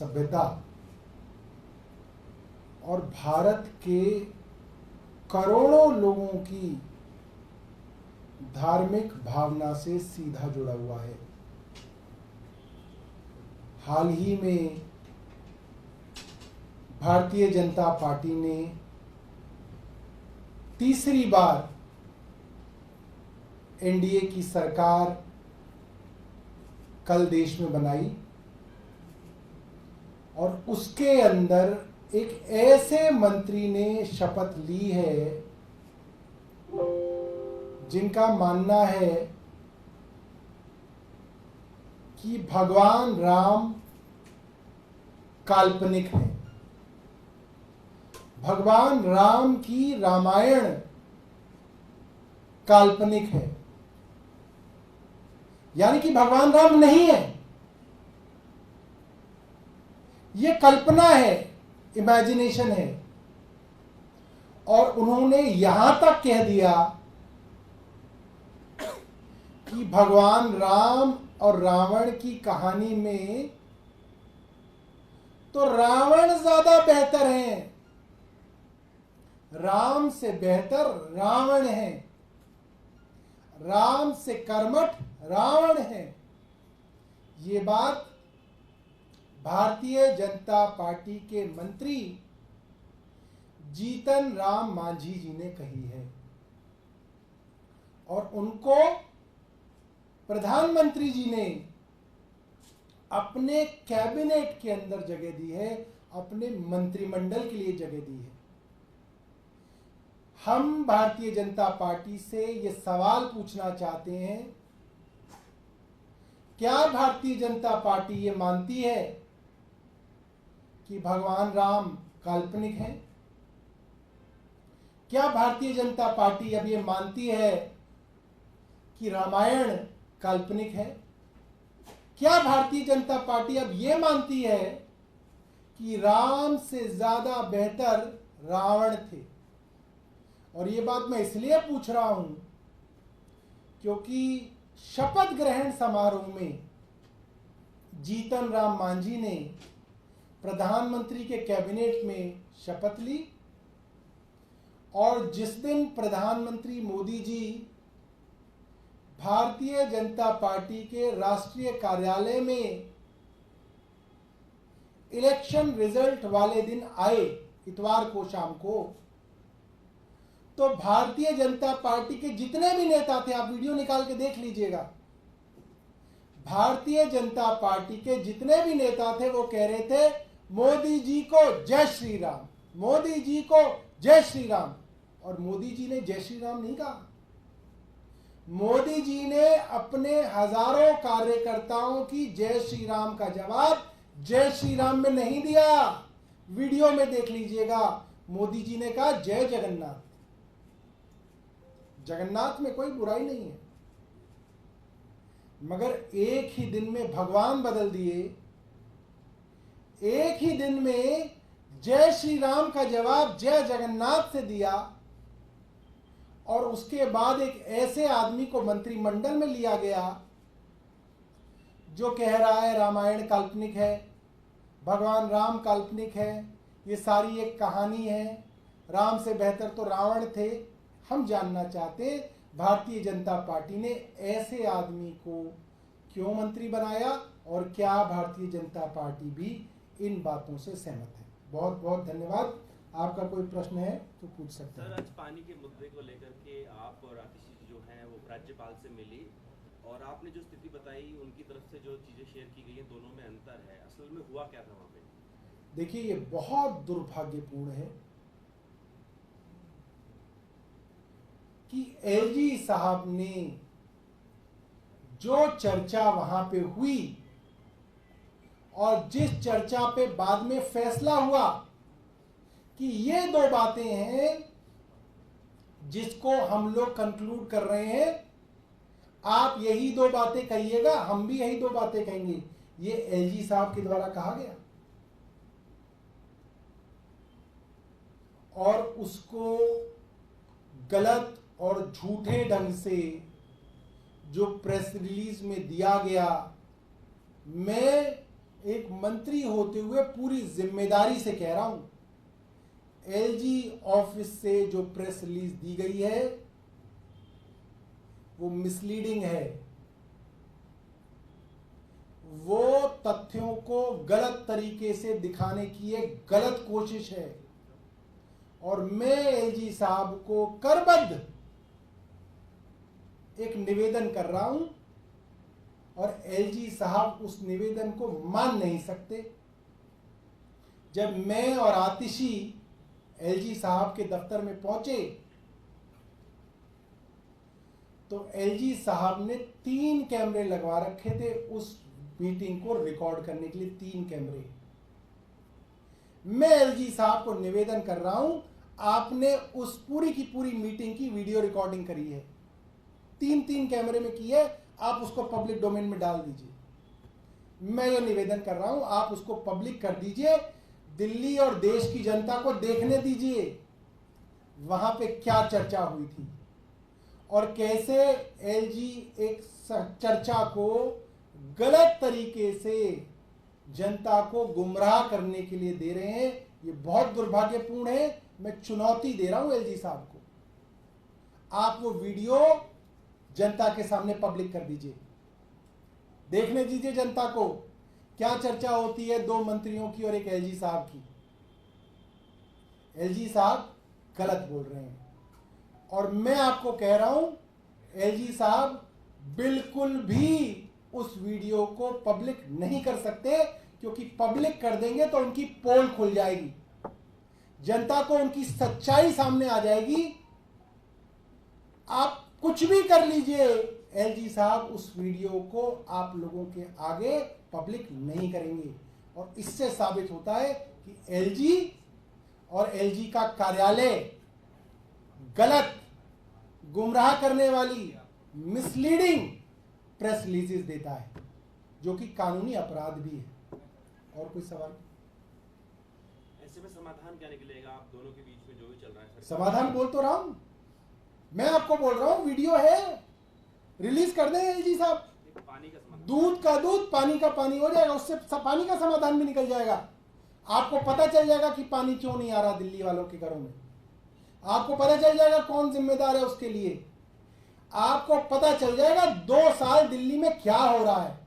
सभ्यता और भारत के करोड़ों लोगों की धार्मिक भावना से सीधा जुड़ा हुआ है। हाल ही में भारतीय जनता पार्टी ने तीसरी बार एनडीए की सरकार कल देश में बनाई और उसके अंदर एक ऐसे मंत्री ने शपथ ली है जिनका मानना है कि भगवान राम काल्पनिक है। भगवान राम की रामायण काल्पनिक है, यानी कि भगवान राम नहीं है, ये कल्पना है, इमेजिनेशन है। और उन्होंने यहां तक कह दिया कि भगवान राम और रावण की कहानी में तो रावण ज्यादा बेहतर है, राम से बेहतर रावण है, राम से कर्मठ रावण है। ये बात भारतीय जनता पार्टी के मंत्री जीतन राम मांझी जी ने कही है और उनको प्रधानमंत्री जी ने अपने कैबिनेट के अंदर जगह दी है, अपने मंत्रिमंडल के लिए जगह दी है। हम भारतीय जनता पार्टी से ये सवाल पूछना चाहते हैं, क्या भारतीय जनता पार्टी ये मानती है कि भगवान राम काल्पनिक हैं? क्या भारतीय जनता पार्टी अब ये मानती है कि रामायण काल्पनिक है? क्या भारतीय जनता पार्टी अब ये मानती है कि राम से ज्यादा बेहतर रावण थे? और ये बात मैं इसलिए पूछ रहा हूं क्योंकि शपथ ग्रहण समारोह में जीतन राम मांझी ने प्रधानमंत्री के कैबिनेट में शपथ ली और जिस दिन प्रधानमंत्री मोदी जी भारतीय जनता पार्टी के राष्ट्रीय कार्यालय में इलेक्शन रिजल्ट वाले दिन आए, इतवार को शाम को, तो भारतीय जनता पार्टी के जितने भी नेता थे, आप वीडियो निकाल के देख लीजिएगा, भारतीय जनता पार्टी के जितने भी नेता थे वो कह रहे थे मोदी जी को जय श्री राम, मोदी जी को जय श्री राम। और मोदी जी ने जय श्री राम नहीं कहा, मोदी जी ने अपने हजारों कार्यकर्ताओं की जय श्री राम का जवाब जय श्री राम में नहीं दिया। वीडियो में देख लीजिएगा, मोदी जी ने कहा जय जगन्नाथ। जगन्नाथ में कोई बुराई नहीं है, मगर एक ही दिन में भगवान बदल दिए, एक ही दिन में जय श्री राम का जवाब जय जगन्नाथ से दिया और उसके बाद एक ऐसे आदमी को मंत्रिमंडल में लिया गया जो कह रहा है रामायण काल्पनिक है, भगवान राम काल्पनिक है, ये सारी एक कहानी है, राम से बेहतर तो रावण थे। हम जानना चाहते हैं भारतीय जनता पार्टी ने ऐसे आदमी को क्यों मंत्री बनाया और क्या भारतीय जनता पार्टी भी इन बातों से सहमत है? बहुत बहुत धन्यवाद। आपका कोई प्रश्न है तो पूछ सकते हैं। सर, आज पानी के मुद्दे को लेकर के आप और आतिश जी जो हैं वो राज्यपाल से मिली और आपने जो स्थिति बताई, उनकी तरफ से जो चीजें शेयर की गई हैं, दोनों में अंतर है। असल में हुआ क्या था वहां पे? देखिए, ये बहुत दुर्भाग्यपूर्ण है कि एलजी साहब ने जो चर्चा वहां पे हुई और जिस चर्चा पे बाद में फैसला हुआ कि ये दो बातें हैं जिसको हम लोग कंक्लूड कर रहे हैं, आप यही दो बातें कहिएगा, हम भी यही दो बातें कहेंगे, ये एलजी साहब के द्वारा कहा गया और उसको गलत और झूठे ढंग से जो प्रेस रिलीज में दिया गया, मैं एक मंत्री होते हुए पूरी जिम्मेदारी से कह रहा हूं, एलजी ऑफिस से जो प्रेस रिलीज दी गई है वो मिसलीडिंग है, वो तथ्यों को गलत तरीके से दिखाने की एक गलत कोशिश है। और मैं एलजी साहब को करबद्ध एक निवेदन कर रहा हूं और एलजी साहब उस निवेदन को मान नहीं सकते। जब मैं और आतिशी एलजी साहब के दफ्तर में पहुंचे तो एलजी साहब ने 3 कैमरे लगवा रखे थे उस मीटिंग को रिकॉर्ड करने के लिए, 3 कैमरे। मैं एलजी साहब को निवेदन कर रहा हूं, आपने उस पूरी की पूरी मीटिंग की वीडियो रिकॉर्डिंग करी है, 3 कैमरे में की है, आप उसको पब्लिक डोमेन में डाल दीजिए। मैं ये निवेदन कर रहा हूं, आप उसको पब्लिक कर दीजिए, दिल्ली और देश की जनता को देखने दीजिए वहां पे क्या चर्चा हुई थी और कैसे एलजी एक चर्चा को गलत तरीके से जनता को गुमराह करने के लिए दे रहे हैं। ये बहुत दुर्भाग्यपूर्ण है। मैं चुनौती दे रहा हूं एलजी साहब को, आप वो वीडियो जनता के सामने पब्लिक कर दीजिए, देखने दीजिए जनता को क्या चर्चा होती है 2 मंत्रियों की और एक एलजी साहब की। एलजी साहब गलत बोल रहे हैं और मैं आपको कह रहा हूं एलजी साहब बिल्कुल भी उस वीडियो को पब्लिक नहीं कर सकते, क्योंकि पब्लिक कर देंगे तो उनकी पोल खुल जाएगी, जनता को उनकी सच्चाई सामने आ जाएगी। आप कुछ भी कर लीजिए, एलजी साहब उस वीडियो को आप लोगों के आगे पब्लिक नहीं करेंगे। और इससे साबित होता है कि एलजी और एलजी का कार्यालय गलत, गुमराह करने वाली, मिसलीडिंग प्रेस रिलीजेस देता है, जो कि कानूनी अपराध भी है। और कोई सवाल? ऐसे में समाधान क्या निकलेगा आप दोनों के बीच में जो भी चल रहा है? समाधान बोल तो रहा हूं, मैं आपको बोल रहा हूं, वीडियो है, रिलीज कर दें एलजी साहब, पानी का समाधान, दूध का दूध पानी का पानी हो जाएगा, उससे पानी का समाधान भी निकल जाएगा। आपको पता चल जाएगा कि पानी क्यों नहीं आ रहा दिल्ली वालों के घरों में, आपको पता चल जाएगा कौन जिम्मेदार है उसके लिए, आपको पता चल जाएगा 2 साल दिल्ली में क्या हो रहा है।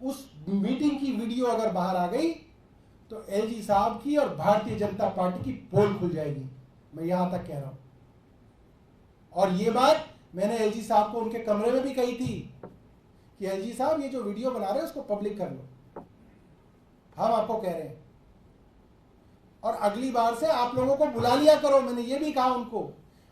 उस मीटिंग की वीडियो अगर बाहर आ गई तो एलजी साहब की और भारतीय जनता पार्टी की पोल खुल जाएगी, मैं यहां तक कह रहा हूं। और ये बात मैंने एलजी साहब को उनके कमरे में भी कही थी कि एलजी साहब ये जो वीडियो बना रहे हैं उसको पब्लिक कर लो, हम आपको कह रहे हैं। और अगली बार से आप लोगों को बुला लिया करो, मैंने ये भी कहा उनको,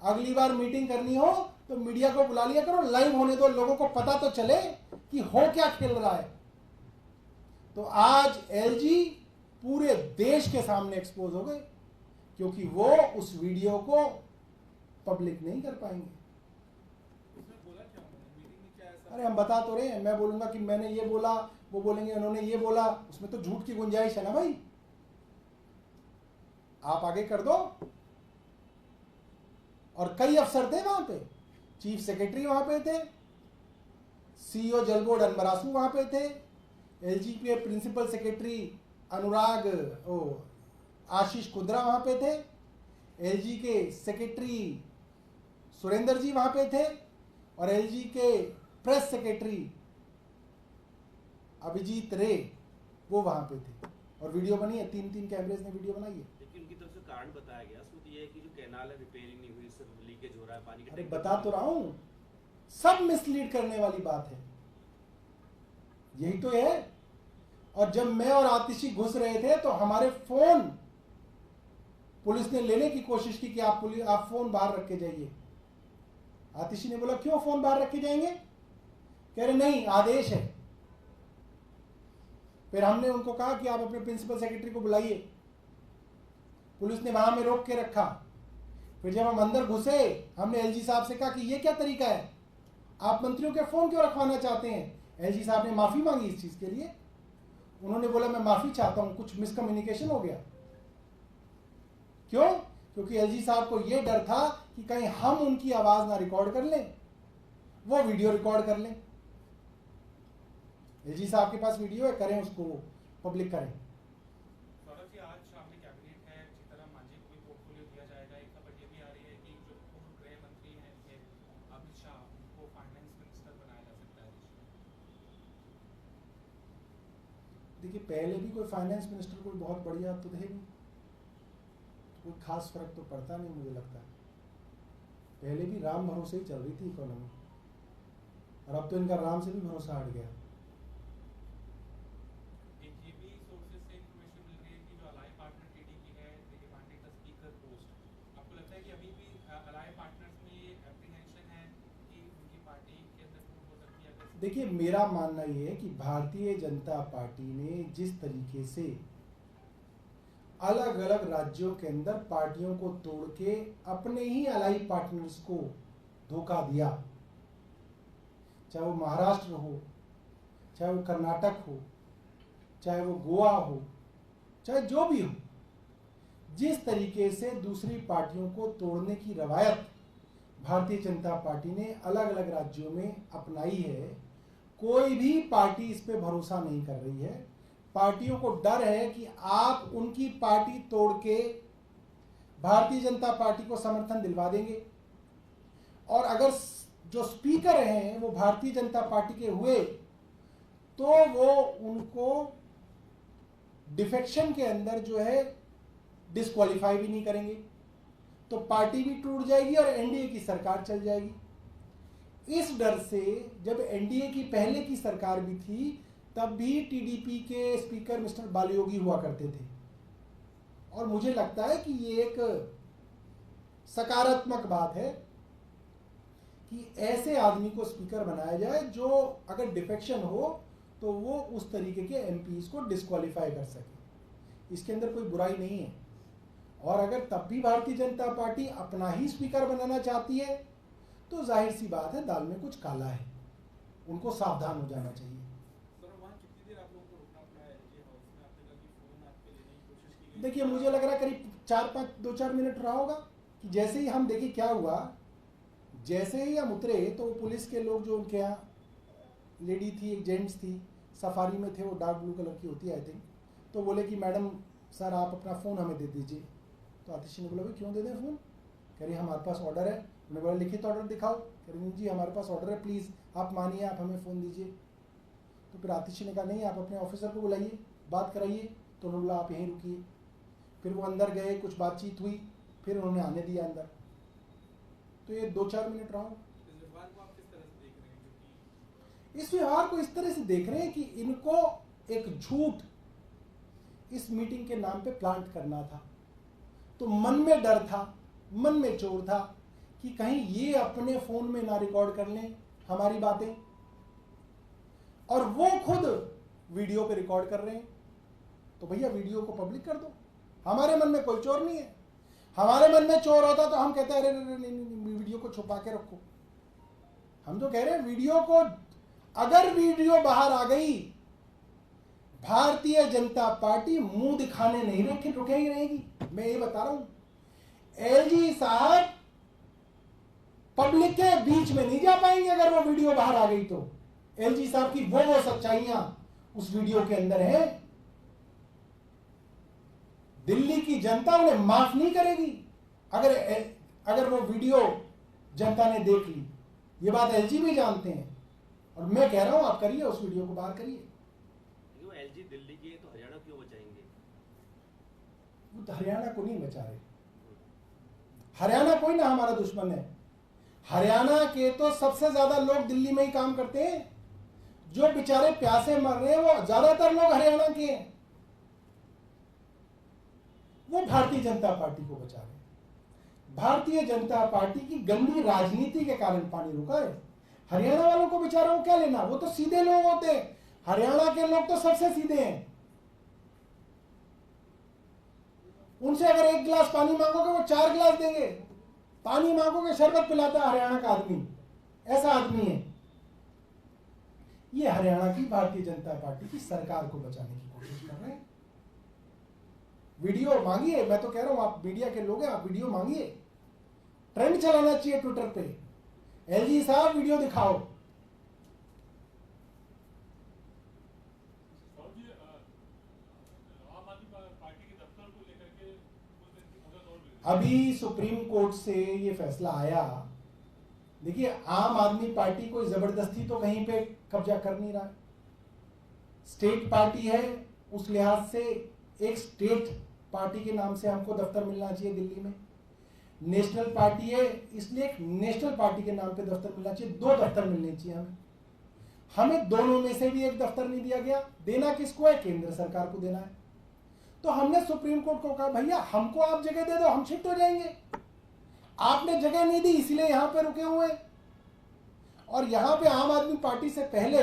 अगली बार मीटिंग करनी हो तो मीडिया को बुला लिया करो, लाइव होने दो, लोगों को पता तो चले कि हो क्या खेल रहा है। तो आज एलजी पूरे देश के सामने एक्सपोज हो गए, क्योंकि वो उस वीडियो को पब्लिक नहीं कर पाएंगे। अरे हम बता तो रहे हैं, मैं बोलूंगा कि मैंने ये बोला, वो बोलेंगे उन्होंने ये बोला, उसमें तो झूठ की गुंजाइश है ना भाई, आप आगे कर दो। और कई अफसर थे वहां पे, चीफ सेक्रेटरी वहां पे थे, सीईओ जल बोर्ड अनबरासू वहां पे थे, एलजी के प्रिंसिपल सेक्रेटरी अनुराग आशीष कुद्रा वहां पे थे, एलजी के सेक्रेटरी सुरेंद्र जी वहां पे थे और एलजी के प्रेस सेक्रेटरी अभिजीत रे वो वहां पे थे। और वीडियो बनी है, 3 कैमरेज ने वीडियो बनाई है। लेकिन उनकी तरफ से कारण बताया गया, उसमें तो ये है कि जो कैनाल है रिपेयरिंग नहीं हुई, सिर्फ लीकेज हो रहा है पानी का। अरे बता तो रहा हूं, सब मिसलीड करने वाली बात है, यही तो है। और जब मैं और आतिशी घुस रहे थे तो हमारे फोन पुलिस ने लेने की कोशिश की कि आप फोन बाहर रख के जाइए। आतिशी ने बोला क्यों फोन बाहर रख के जाएंगे, कह रहे नहीं आदेश है। फिर हमने उनको कहा कि आप अपने प्रिंसिपल सेक्रेटरी को बुलाइए, पुलिस ने वहां में रोक के रखा। फिर जब हम अंदर घुसे हमने एलजी साहब से कहा कि ये क्या तरीका है, आप मंत्रियों के फोन क्यों रखवाना चाहते हैं। एलजी साहब ने माफी मांगी इस चीज के लिए, उन्होंने बोला मैं माफी चाहता हूं, कुछ मिसकम्युनिकेशन हो गया। क्यों, क्योंकि एलजी साहब को यह डर था कि कहीं हम उनकी आवाज ना रिकॉर्ड कर लें, वो वीडियो रिकॉर्ड कर लें। एलजी साहब के पास वीडियो है, करें उसको, पब्लिक करें। सौरभ जी, आज शाम में कैबिनेट है, जीतन राम मांझी को भी पोर्टफोलियो दिया जाएगा। एक खबर ये भी आ रही है कि जो पूर्व गृह मंत्री हैं अमित शाह, उनको फाइनेंस मिनिस्टर बनाया जा सकता है। देखिए, पहले भी कोई फाइनेंस मिनिस्टर कोई बहुत बढ़िया तो थे नहीं, कोई खास फर्क तो पड़ता नहीं मुझे लगता है। पहले भी राम भरोसे ही चल रही थी इकोनॉमी, और अब तो इनका राम से भी भरोसा हट गया। एक ये भी सोर्सेज से इंफॉर्मेशन मिल रही है कि जो अलाइ पार्टनर टीडीपी है, they demanded the speaker post. आपको लगता है कि अभी भी अलाइ पार्टनर्स में ये एप्रीहेंशन है कि उनकी पार्टी के अंदर टूट हो सकती है? अगर देखिए, मेरा मानना ये है कि भारतीय जनता पार्टी ने जिस तरीके से अलग अलग राज्यों के अंदर पार्टियों को तोड़ के अपने ही अलाई पार्टनर्स को धोखा दिया, चाहे वो महाराष्ट्र हो, चाहे वो कर्नाटक हो, चाहे वो गोवा हो, चाहे जो भी हो, जिस तरीके से दूसरी पार्टियों को तोड़ने की रवायत भारतीय जनता पार्टी ने अलग अलग राज्यों में अपनाई है, कोई भी पार्टी इस पे भरोसा नहीं कर रही है। पार्टियों को डर है कि आप उनकी पार्टी तोड़ के भारतीय जनता पार्टी को समर्थन दिलवा देंगे, और अगर जो स्पीकर हैं वो भारतीय जनता पार्टी के हुए तो वो उनको डिफेक्शन के अंदर जो है डिस्क्वालीफाई भी नहीं करेंगे, तो पार्टी भी टूट जाएगी और एनडीए की सरकार चल जाएगी। इस डर से जब एनडीए की पहले की सरकार भी थी तब भी टीडीपी के स्पीकर मिस्टर बालयोगी हुआ करते थे, और मुझे लगता है कि ये एक सकारात्मक बात है कि ऐसे आदमी को स्पीकर बनाया जाए जो अगर डिफेक्शन हो तो वो उस तरीके के एमपीज को डिस्क्वालीफाई कर सके। इसके अंदर कोई बुराई नहीं है, और अगर तब भी भारतीय जनता पार्टी अपना ही स्पीकर बनाना चाहती है तो जाहिर सी बात है दाल में कुछ काला है, उनको सावधान हो जाना चाहिए। देखिए, मुझे लग रहा है करीब 2-4 मिनट रहा होगा कि जैसे ही हम देखिए क्या हुआ, जैसे ही हम उतरे तो पुलिस के लोग जो उनके यहाँ लेडी थी, एक जेंट्स थी, सफारी में थे, वो डार्क ब्लू कलर की होती है आई थिंक, तो बोले कि मैडम सर आप अपना फ़ोन हमें दे दीजिए। तो आतिशी ने बोला भाई क्यों दे दें फ़ोन? कह रही हमारे पास ऑर्डर है। उन्होंने बोला लिखित ऑर्डर दिखाओ। कह रही जी हमारे पास ऑर्डर है, प्लीज़ आप मानिए, आप हमें फ़ोन दीजिए। तो फिर आतिशी ने कहा नहीं, आप अपने ऑफिसर को बुलाइए, बात कराइए। तो उन्होंने बोला आप यहीं रुकिए। फिर वो अंदर गए, कुछ बातचीत हुई, फिर उन्होंने आने दिया अंदर। तो ये 2-4 मिनट रहा। इस व्यवहार को इस तरह से देख रहे हैं कि इनको एक झूठ इस मीटिंग के नाम पे प्लांट करना था, तो मन में डर था, मन में चोर था कि कहीं ये अपने फोन में ना रिकॉर्ड कर लें हमारी बातें, और वो खुद वीडियो पे रिकॉर्ड कर रहे हैं। तो भैया वीडियो को पब्लिक कर दो, हमारे मन में कोई चोर नहीं है। हमारे मन में चोर होता तो हम कहते हैं अरे नहीं, वीडियो को छुपा के रखो। हम तो कह रहे हैं वीडियो को, अगर वीडियो बाहर आ गई भारतीय जनता पार्टी मुंह दिखाने नहीं रुकेगी रहेगी। मैं ये बता रहा हूं, एलजी साहब पब्लिक के बीच में नहीं जा पाएंगे अगर वो वीडियो बाहर आ गई तो। एलजी साहब की वो सच्चाइयां उस वीडियो के अंदर है, दिल्ली की जनता उन्हें माफ नहीं करेगी अगर वो वीडियो जनता ने देख ली। ये बात एलजी भी जानते हैं, और मैं कह रहा हूं आप करिए, उस वीडियो को बाहर करिए। एलजी दिल्ली के तो हरियाणा क्यों बचाएंगे? वो तो हरियाणा को नहीं बचा रहे। हरियाणा कोई ना हमारा दुश्मन है। हरियाणा के तो सबसे ज्यादा लोग दिल्ली में ही काम करते हैं। जो बेचारे प्यासे मर रहे हैं वो ज्यादातर लोग हरियाणा के हैं। वो भारतीय जनता पार्टी को बचा रहे हैं। भारतीय जनता पार्टी की गंदी राजनीति के कारण पानी रुका है। हरियाणा वालों को बेचारों को क्या लेना, वो तो सीधे लोग होते हैं। हरियाणा के लोग तो सबसे सीधे हैं। उनसे अगर 1 गिलास पानी मांगोगे वो 4 गिलास देंगे। पानी मांगोगे शरबत पिलाता है हरियाणा का आदमी, ऐसा आदमी है ये। हरियाणा की भारतीय जनता पार्टी की सरकार को बचाने की कोशिश कर रहे हैं। वीडियो मांगिए, मैं तो कह रहा हूं आप मीडिया के लोग हैं, आप वीडियो मांगिए। ट्रेंड चलाना चाहिए ट्विटर पे, एलजी साहब वीडियो दिखाओ। अभी सुप्रीम कोर्ट से ये फैसला आया। देखिए, आम आदमी पार्टी कोई जबरदस्ती तो कहीं पे कब्जा कर नहीं रहा है। स्टेट पार्टी है, उस लिहाज से एक स्टेट पार्टी के नाम से हमको दफ्तर मिलना चाहिए दिल्ली में। नेशनल पार्टी है, इसलिए एक नेशनल पार्टी के नाम पे दफ्तर मिलना चाहिए। 2 दफ्तर मिलने चाहिए हमें दोनों में से भी एक दफ्तर नहीं दिया गया। देना किसको है? केंद्र सरकार को देना है। तो हमने सुप्रीम कोर्ट को कहा, भैया हमको आप जगह दे दो, हम शिफ्ट हो जाएंगे। आपने जगह नहीं दी, इसलिए यहां पे रुके हुए। और यहां पे आम आदमी पार्टी से पहले